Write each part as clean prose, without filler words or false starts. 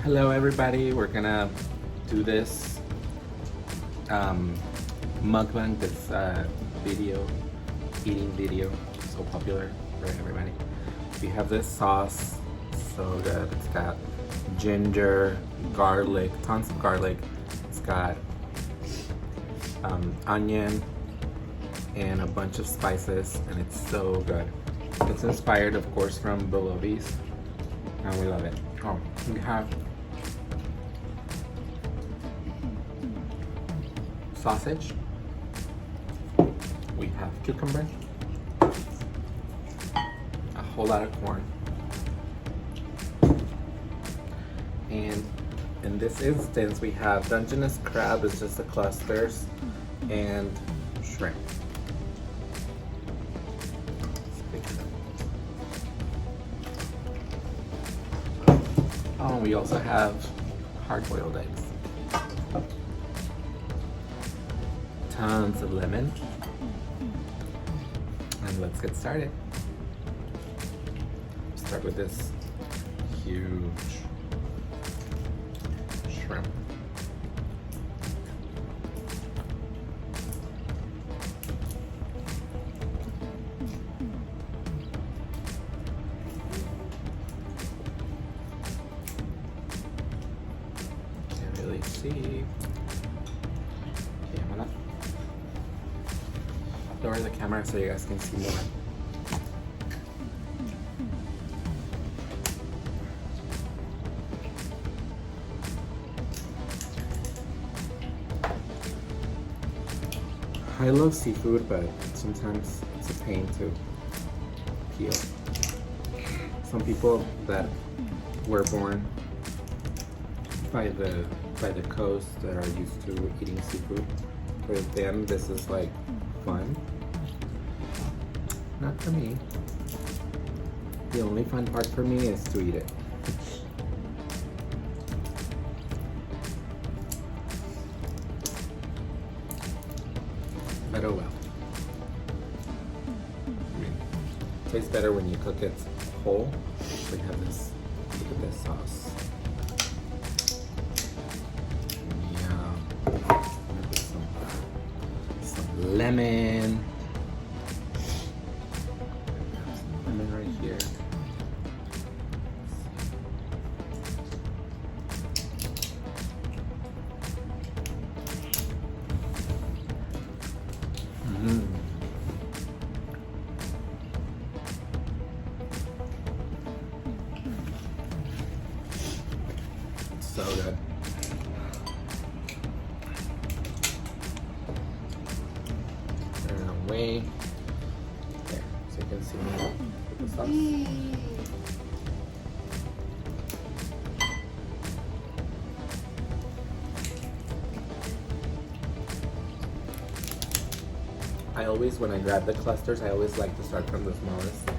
Hello everybody, we're gonna do this mukbang, this eating video, so popular for everybody. We have this sauce, so good. It's got ginger, garlic, tons of garlic. It's got onion and a bunch of spices, and it's so good. It's inspired, of course, from Bologna's, and we love it. Oh, we have sausage, we have cucumber, a whole lot of corn, and in this instance we have Dungeness crab, is just the clusters, and shrimp. Oh, we also have hard-boiled eggs. Tons of lemon. And let's get started. Start with this huge shrimp. Can't really see. Okay, I'm gonna lower the camera so you guys can see more. I love seafood, but sometimes it's a pain to peel. Some people that were born by the coast that are used to eating seafood, for them this is like fun. Not for me. The only fun part for me is to eat it. But oh well. I mean, it tastes better when you cook it whole. We have this, look at this sauce. Yeah. Some lemon. Lemon right here. So good. Turn it away. There, so you can see me with the sauce. I always, when I grab the clusters, I always like to start from the smallest.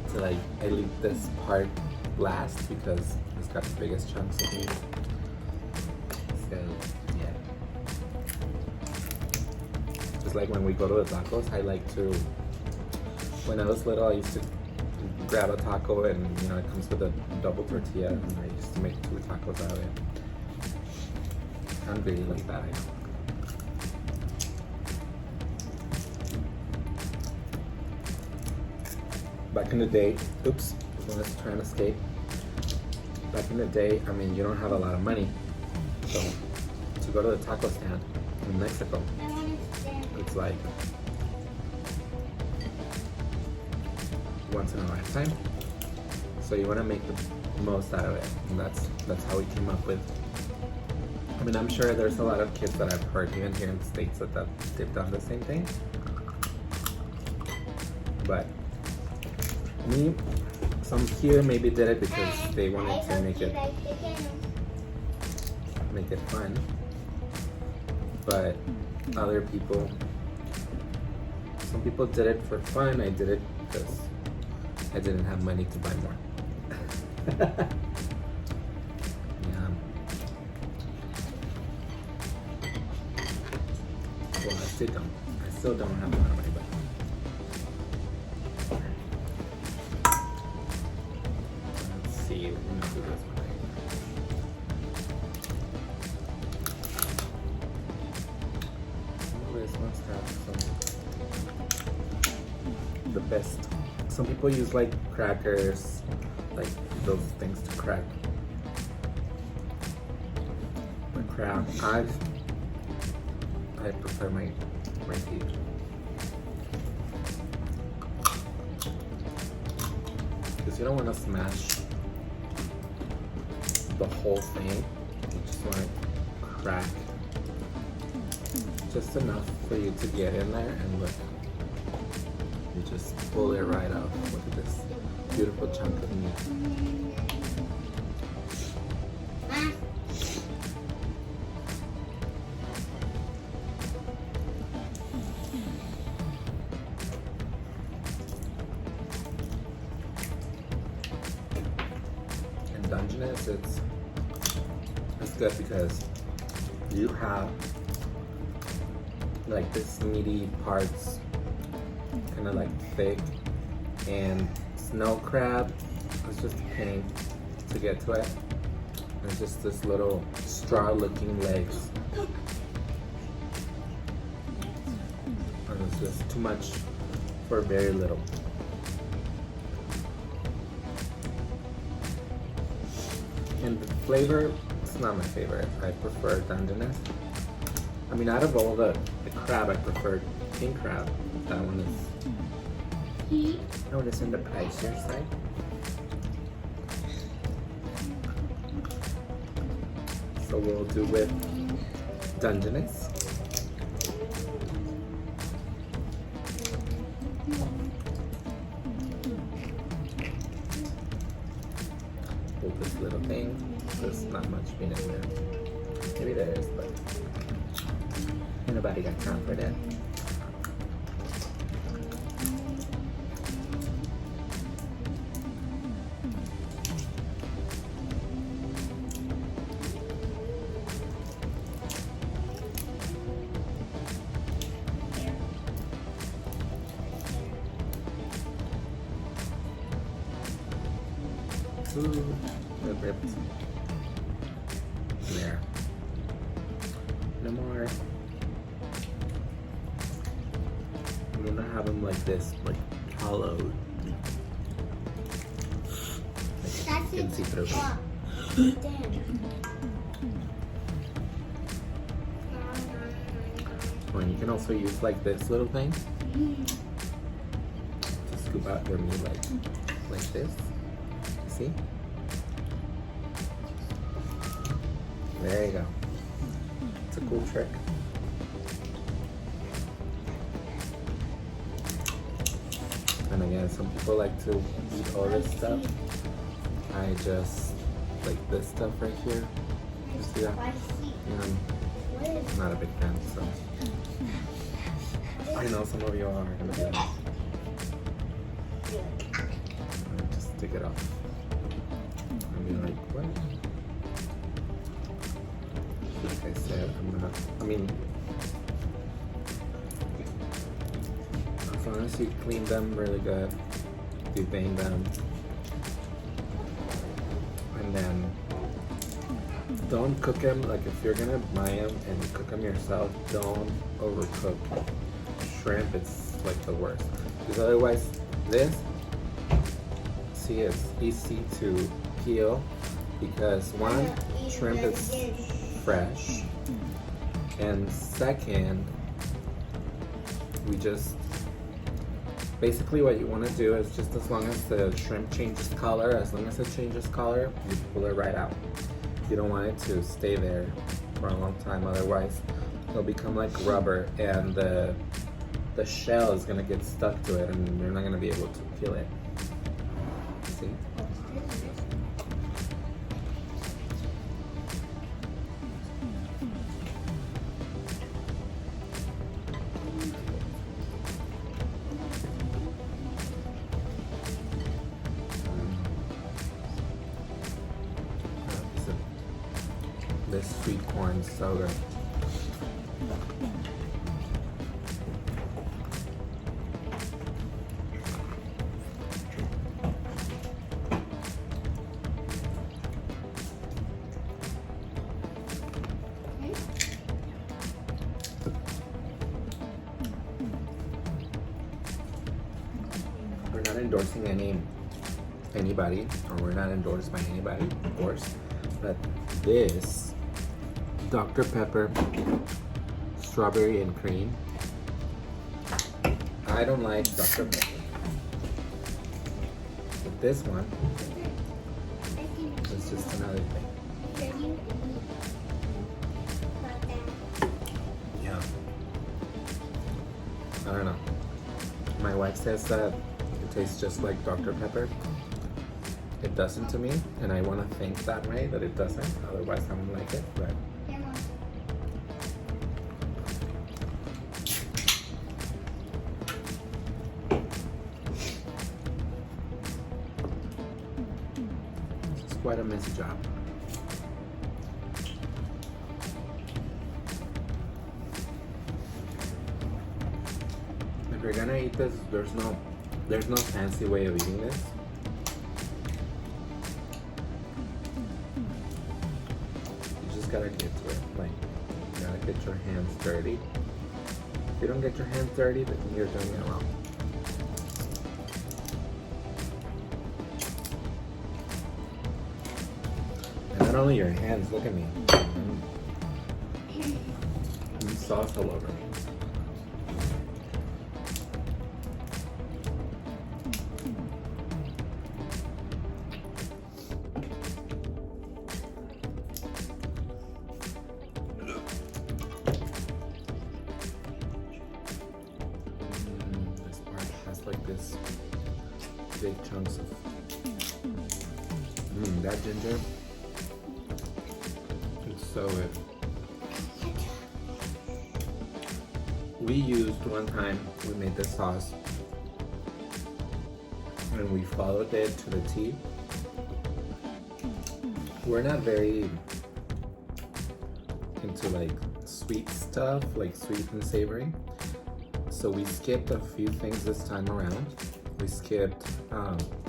So like, I leave this part last because it's got the biggest chunks of meat. So, yeah. Just like when we go to the tacos, I like to, when I was little, I used to grab a taco and, you know, it comes with a double tortilla, and I used to make 2 tacos out of it. I'm really like that, I know. Back in the day, oops, I was trying to escape. Back in the day, I mean, you don't have a lot of money. So, to go to the taco stand in Mexico, it's like once in a lifetime. So you want to make the most out of it. And that's how we came up with. I mean, I'm sure there's a lot of kids that I've heard even here in the States that they've done the same thing. But me, some here maybe did it because they wanted to make it fun. But other people, some people did it for fun. I did it because I didn't have money to buy more. Yeah. Well, I still don't have a lot of money, but let's see. We're gonna do this one. must have the best. Some people use like crackers, like those things to crack the crab. I prefer my teeth. Because you don't want to smash the whole thing. You just want to crack just enough for you to get in there, and look, you just pull it right out. Look at this beautiful chunk of meat. And Dungeness, it's good because you have like this meaty parts, kind of like thick, and snow crab is just a pain to get to it. There's just this little straw looking legs, and it's just too much for very little. And the flavor, it's not my favorite. I prefer Dungeness. I mean, out of all the crab, I prefer king crab. That one is in the pricier side. So we'll do with Dungeness. Hold this little thing. There's not much meat in there. Maybe there is, but ain't nobody got time for that. Ooh, the ribs. There. No more. I'm gonna have them like this, like hollowed. Like you can see through. Oh, and you can also use like this little thing to scoop out your meat like this. See? There you go. It's a cool trick. And again, some people like to eat all this stuff. I just like this stuff right here. You see that? I'm not a big fan, so I know some of you are gonna be honest. Just take it off. And be like, what? Like I said, as long as you clean them really good, devein them, and then don't cook them. Like if you're gonna buy them and cook them yourself, don't overcook shrimp. It's like the worst, because otherwise this, see, it's easy to peel, because one, shrimp is fresh, and second, we just basically what you want to do is just as long as the shrimp changes color, you pull it right out. You don't want it to stay there for a long time, otherwise it'll become like rubber, and the shell is going to get stuck to it, and you're not going to be able to peel it. See? This sweet corn is so good. not endorsing anybody, or we're not endorsed by anybody, of course. But this Dr. Pepper strawberry and cream, I don't like Dr. Pepper. But this one is just another thing. Yeah. I don't know. My wife says that it tastes just like Dr. Pepper. It doesn't to me, and I want to think that way, that it doesn't. Otherwise, I won't like it. But it's quite a messy job. If you're gonna eat this, there's no fancy way of eating this. You just gotta get to it. Like, you gotta get your hands dirty. If you don't get your hands dirty, then you're doing it wrong. And not only your hands, look at me. Sauce all over me. This part has like this big chunks of that ginger. It's so good. We used one time, we made this sauce and we followed it to the T. We're not very into like sweet stuff, like sweet and savory. So we skipped a few things this time around. We skipped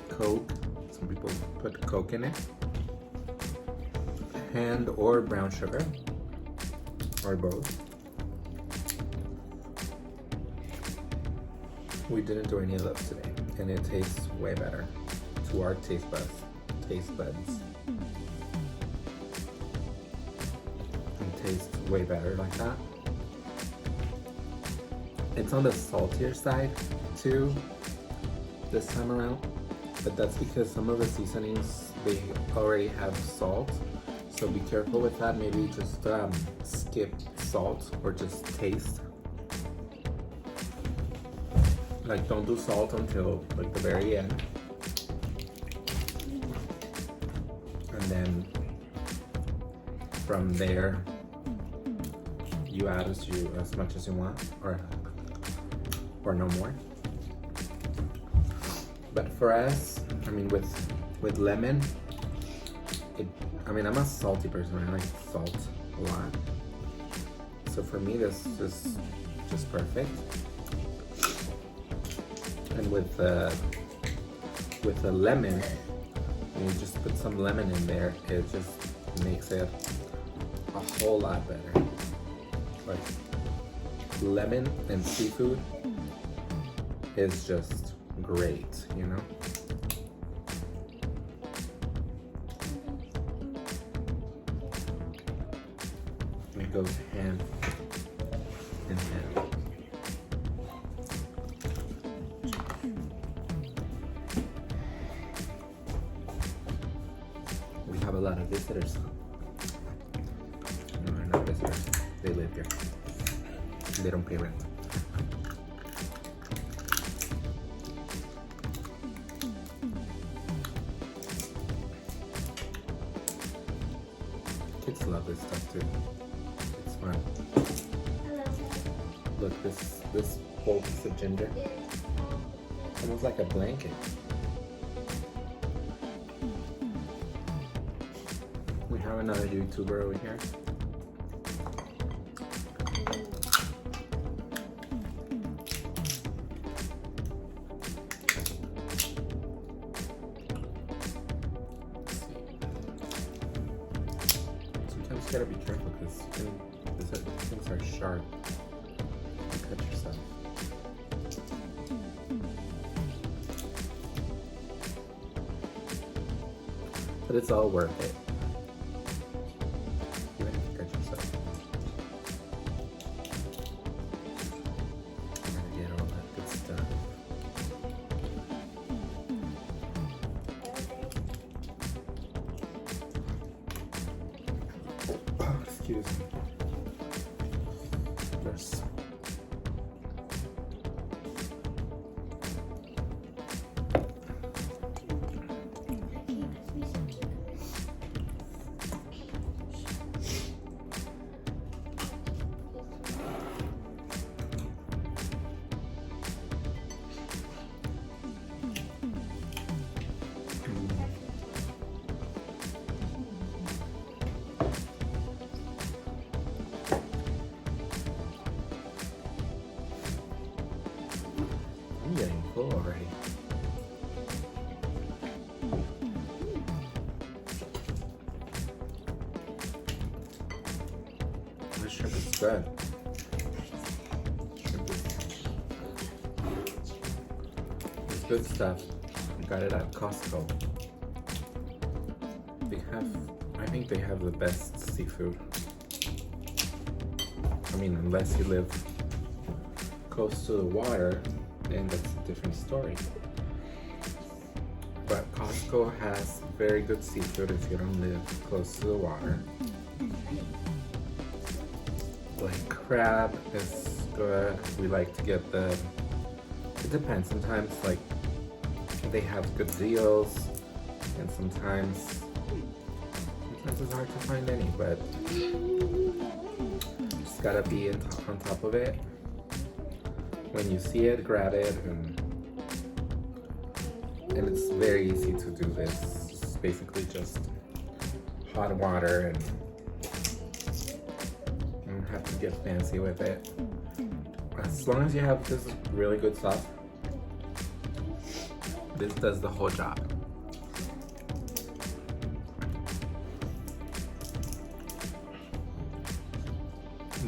Coke. Some people put Coke in it. And or brown sugar, or both. We didn't do any of those today, and it tastes way better to our taste buds. It tastes way better like that. It's on the saltier side too this time around, but that's because some of the seasonings, they already have salt, so be careful with that. Maybe just skip salt or just taste. Like, don't do salt until like the very end, and then from there you add as much as you want, or no more. But for us, I mean, with lemon, I'm a salty person. I like salt a lot, so for me this is just perfect. And with the lemon, when you just put some lemon in there, it just makes it a whole lot better. Like, lemon and seafood is just great, you know? It goes hand in hand. We have a lot of visitors. No, they're not visitors. They live here. They don't pay rent. Kids love this stuff too. It's fun. Look, this whole piece of ginger. Almost like a blanket. We have another YouTuber over here. Sometimes you gotta be careful because these things are sharp. You cut yourself. But it's all worth it. Even if you catch yourself. I'm gonna get all that good stuff. Oh, excuse me. There's I'm getting full already. This shrimp is good. It's good stuff. I got it at Costco. I think they have the best seafood. I mean, unless you live close to the water, then that's a different story. But Costco has very good seafood if you don't live close to the water. Like crab is good. We like to get it depends. Sometimes like they have good deals, and sometimes it's hard to find any, but just gotta be on top of it. When you see it, grab it, and it's very easy to do this. It's basically just hot water, and you don't have to get fancy with it. As long as you have this really good sauce, this does the whole job.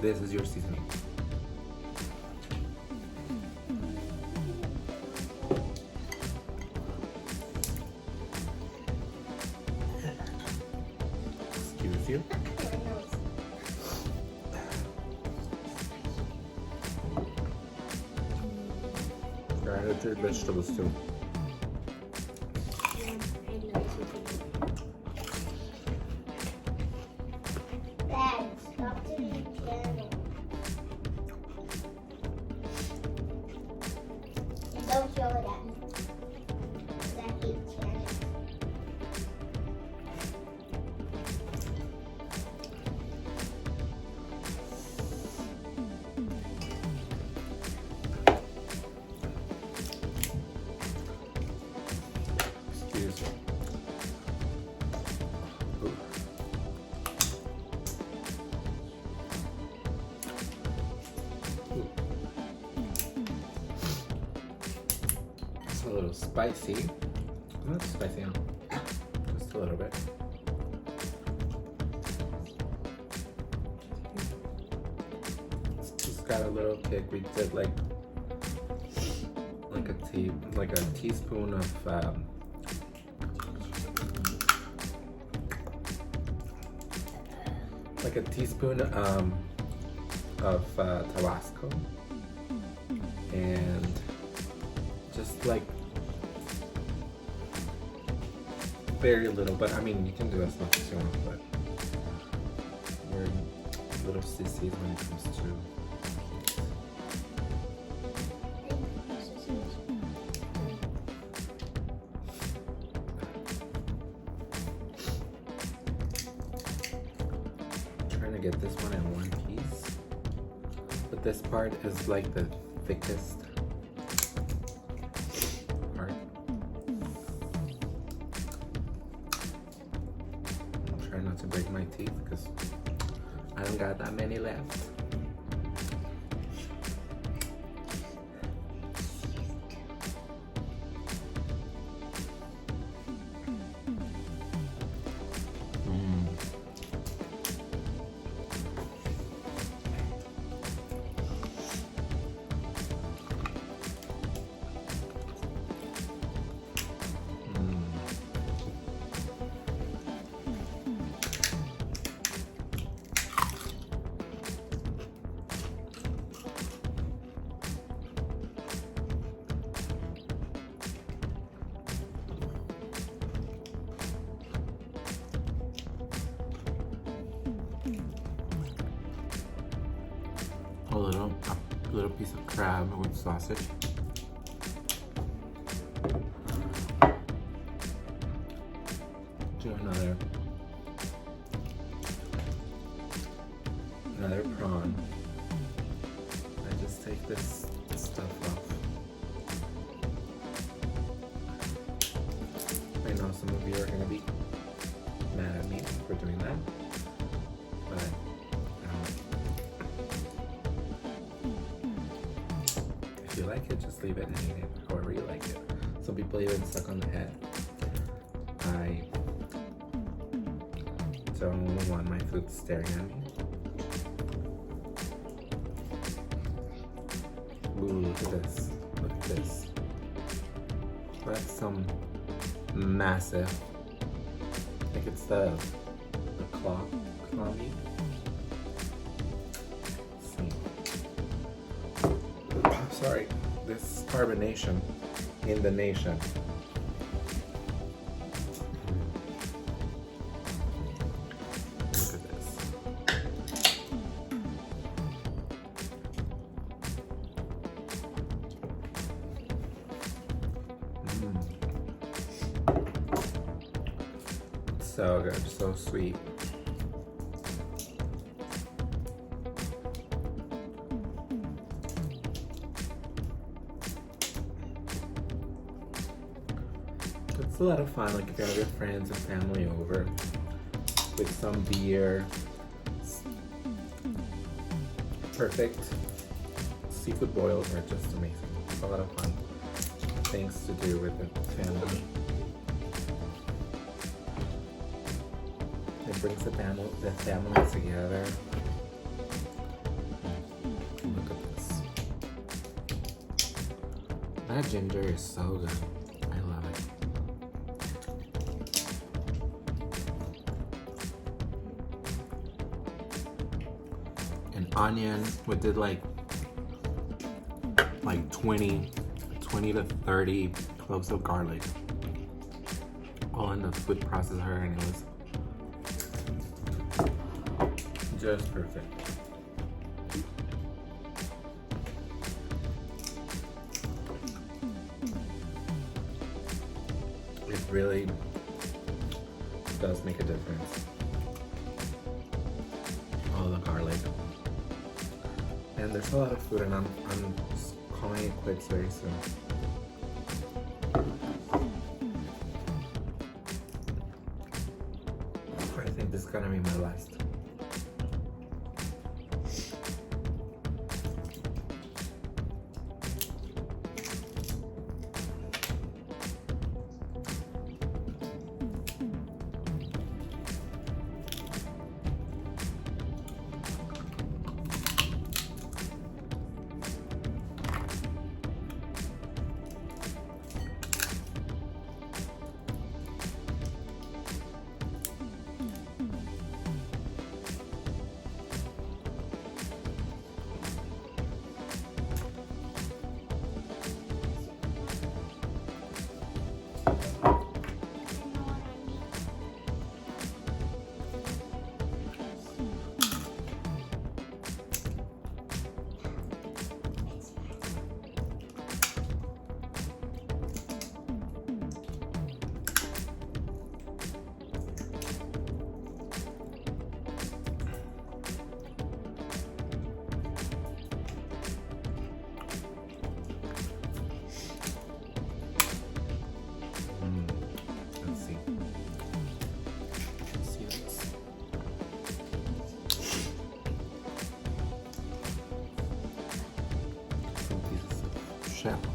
This is your seasoning. Excuse you. Add your vegetables too. Dad, stop doing channel. And don't show it at me. 'Cause I hate channel. Excuse me. Ooh. Ooh. It's a little spicy. Not spicy, huh? Just a little bit. It's just got a little kick. We did like a teaspoon of Tabasco, and just like very little, but I mean you can do as much as you want, but we're little sissies when it comes to trying to get this one in one piece, but this part is like the thickest part. I'm trying not to break my teeth because I don't got that many left. a little piece of crab with sausage. Do another prawn. I just take this stuff off. I know some of you are gonna be mad at me for doing that, but if you like it, just leave it and eat it however you like it. Some people even suck on the head. I don't want my food staring at me. Ooh, look at this. Look at this. That's some massive. I think it's the claw meat. Sorry, this carbonation in the nation. Look at this. So good, so sweet. It's a lot of fun, like if you have your friends and family over with some beer. Perfect. Seafood boils are just amazing. It's a lot of fun things to do with the family. It brings the family together. Look at this. That ginger is so good. I love it. An onion. We did like 20 to 30 cloves of garlic, all in the food processor, and it was just perfect. It really does make a difference. All the garlic. And there's a lot of food, and I'm calling it quits very soon. I think this is gonna be my last.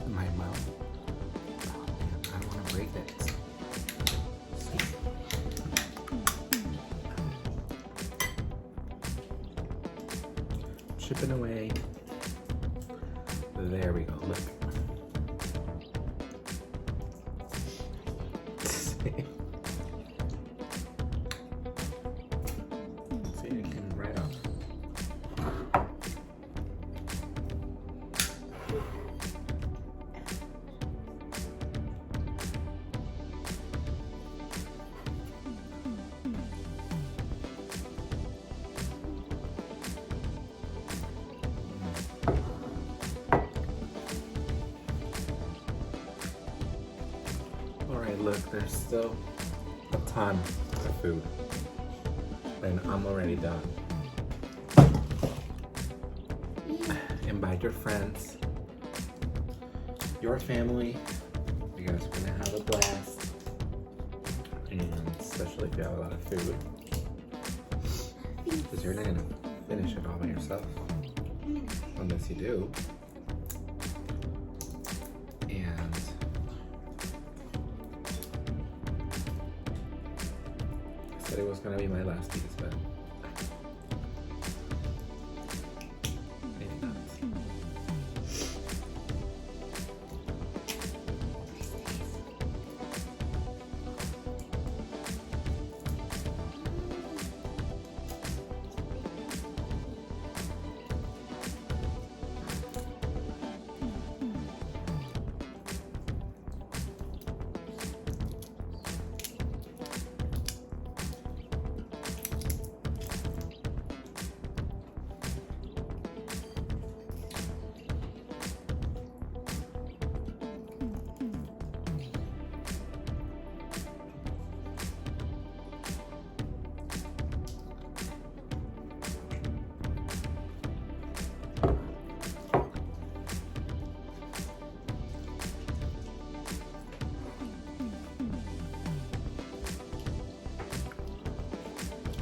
In my mouth. Oh man, I don't want to break that. Chipping away. There we go. Look. See, it came right off. look, there's still a ton of food. And I'm already done. Invite your friends, your family. You guys are gonna have a blast. And especially if you have a lot of food. Because you're not gonna finish it all by yourself. Unless you do. And I said it was gonna be my last piece, but maybe not.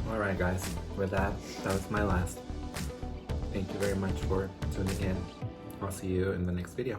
Alright guys, with that was my last. Thank you very much for tuning in. I'll see you in the next video.